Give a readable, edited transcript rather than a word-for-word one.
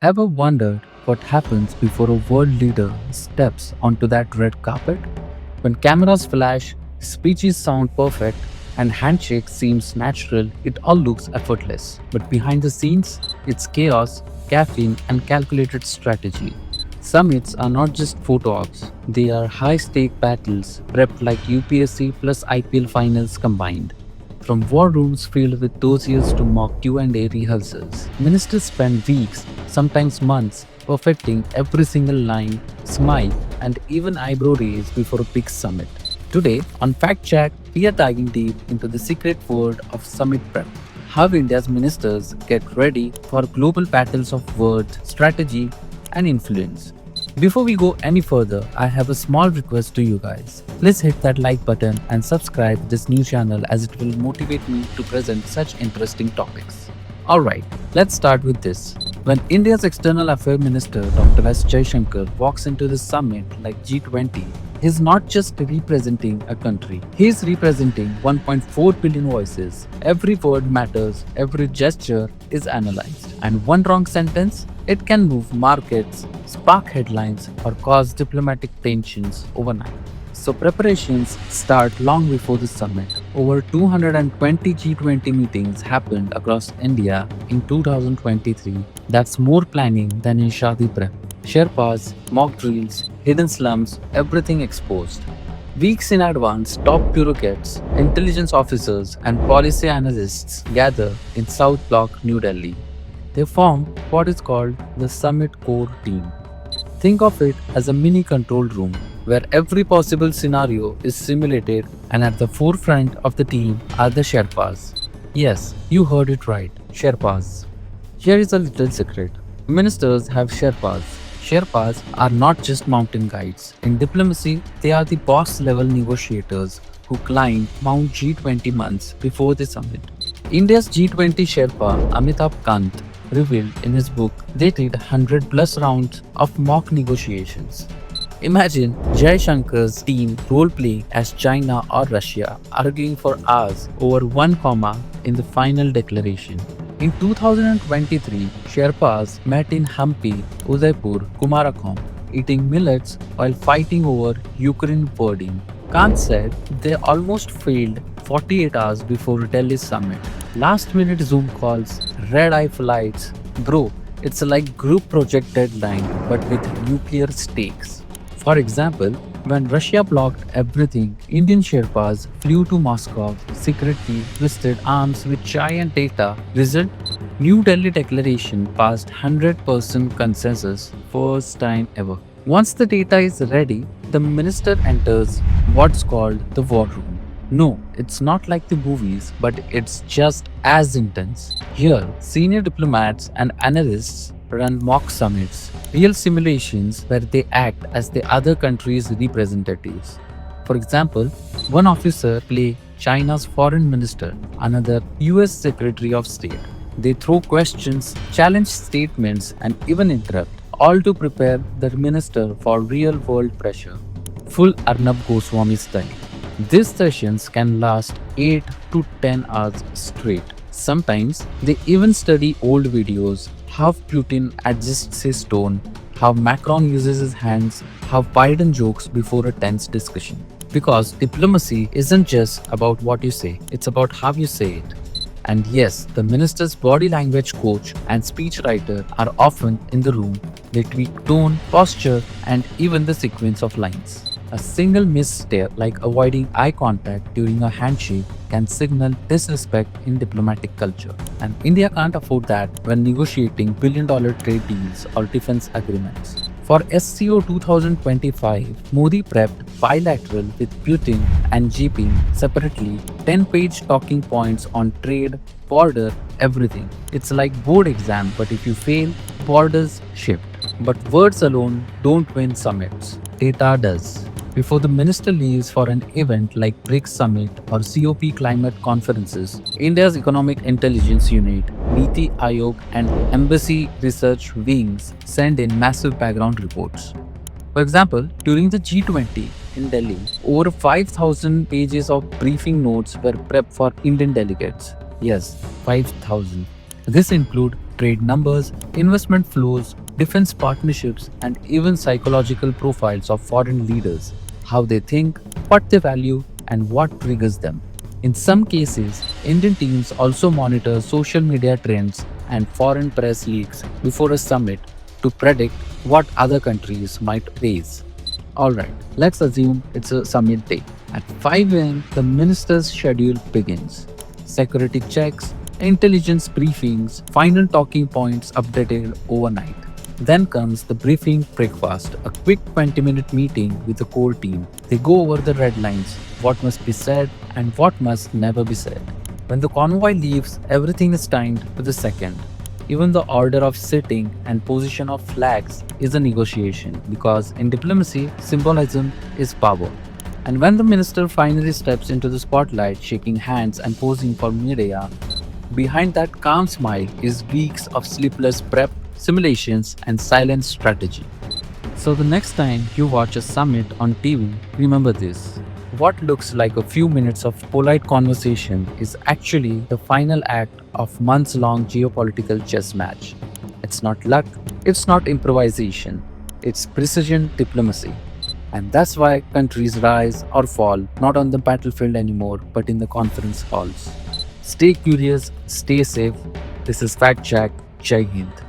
Ever wondered what happens before a world leader steps onto that red carpet? When cameras flash, speeches sound perfect, and handshake seems natural, it all looks effortless. But behind the scenes, it's chaos, caffeine, and calculated strategy. Summits are not just photo ops, they are high stake battles prepped like UPSC plus IPL finals combined. From war rooms filled with dossiers to mock Q&A rehearsals, ministers spend weeks, sometimes months, perfecting every single line, smile, and even eyebrow raise before a big summit. Today, on Fact Check, we are diving deep into the secret world of summit prep. How India's ministers get ready for global battles of words, strategy, and influence. Before we go any further, I have a small request to you guys. Please hit that like button and subscribe to this new channel as it will motivate me to present such interesting topics. Alright, let's start with this. When India's External Affairs Minister Dr. S. Jaishankar walks into the summit like G20, he's not just representing a country, he's representing 1.4 billion voices. Every word matters, every gesture is analyzed, and one wrong sentence, it can move markets, spark headlines, or cause diplomatic tensions overnight. So preparations start long before the summit. Over 220 G20 meetings happened across India in 2023. That's more planning than in Shadi prep. Sherpas, mock drills, hidden slums, everything exposed. Weeks in advance, top bureaucrats, intelligence officers, and policy analysts gather in South Block, New Delhi. They form what is called the Summit Core Team. Think of it as a mini control room where every possible scenario is simulated, and at the forefront of the team are the Sherpas. Yes, you heard it right, Sherpas. Here is a little secret. Ministers have Sherpas. Sherpas are not just mountain guides. In diplomacy, they are the boss level negotiators who climb Mount G20 months before the summit. India's G20 Sherpa Amitabh Kant revealed in his book they did 100 plus rounds of mock negotiations. Imagine Jai Shankar's team role playing as China or Russia, arguing for hours over one comma in the final declaration. In 2023, Sherpas met in Hampi, Udaipur, Kumarakom, eating millets while fighting over Ukraine wording. Kant said they almost failed 48 hours before Delhi summit. Last minute Zoom calls, red eye flights. Bro, it's like group project deadline but with nuclear stakes. For example, when Russia blocked everything, Indian Sherpas flew to Moscow, secretly twisted arms with chai and data. Result? New Delhi Declaration passed 100% consensus, first time ever. Once the data is ready, the minister enters what's called the war room. No, it's not like the movies, but it's just as intense. Here, senior diplomats and analysts run mock summits, real simulations where they act as the other country's representatives. For example, one officer play China's foreign minister, another US Secretary of State. They throw questions, challenge statements, and even interrupt, all to prepare the minister for real world pressure. Full Arnab Goswami style. These sessions can last 8 to 10 hours straight. Sometimes they even study old videos, how Putin adjusts his tone, how Macron uses his hands, how Biden jokes before a tense discussion. Because diplomacy isn't just about what you say, it's about how you say it. And yes, the minister's body language coach and speechwriter are often in the room. They tweak tone, posture, and even the sequence of lines. A single misstep, like avoiding eye contact during a handshake, can signal disrespect in diplomatic culture. And India can't afford that when negotiating billion-dollar trade deals or defense agreements. For SCO 2025, Modi prepped bilateral with Putin and Jinping separately 10-page talking points on trade, border, everything. It's like board exam, but if you fail, borders shift. But words alone don't win summits. Data does. Before the minister leaves for an event like BRICS Summit or COP climate conferences, India's Economic Intelligence Unit, Niti Aayog, and Embassy Research Wings send in massive background reports. For example, during the G20 in Delhi, over 5,000 pages of briefing notes were prepped for Indian delegates. Yes, 5,000. This include trade numbers, investment flows, defense partnerships, and even psychological profiles of foreign leaders, how they think, what they value, and what triggers them. In some cases, Indian teams also monitor social media trends and foreign press leaks before a summit to predict what other countries might raise. Alright, let's assume it's a summit day. At 5 am, the minister's schedule begins. Security checks, intelligence briefings, final talking points updated overnight. Then comes the briefing breakfast, a quick 20-minute meeting with the core team. They go over the red lines, what must be said and what must never be said. When the convoy leaves, everything is timed to the second. Even the order of sitting and position of flags is a negotiation because in diplomacy, symbolism is power. And when the minister finally steps into the spotlight, shaking hands and posing for media, behind that calm smile is weeks of sleepless prep, simulations, and silent strategy. So the next time you watch a summit on TV, remember this. What looks like a few minutes of polite conversation is actually the final act of months-long geopolitical chess match. It's not luck, it's not improvisation, it's precision diplomacy. And that's why countries rise or fall not on the battlefield anymore, but in the conference halls. Stay curious, stay safe. This is Fact Check. Jai Hind.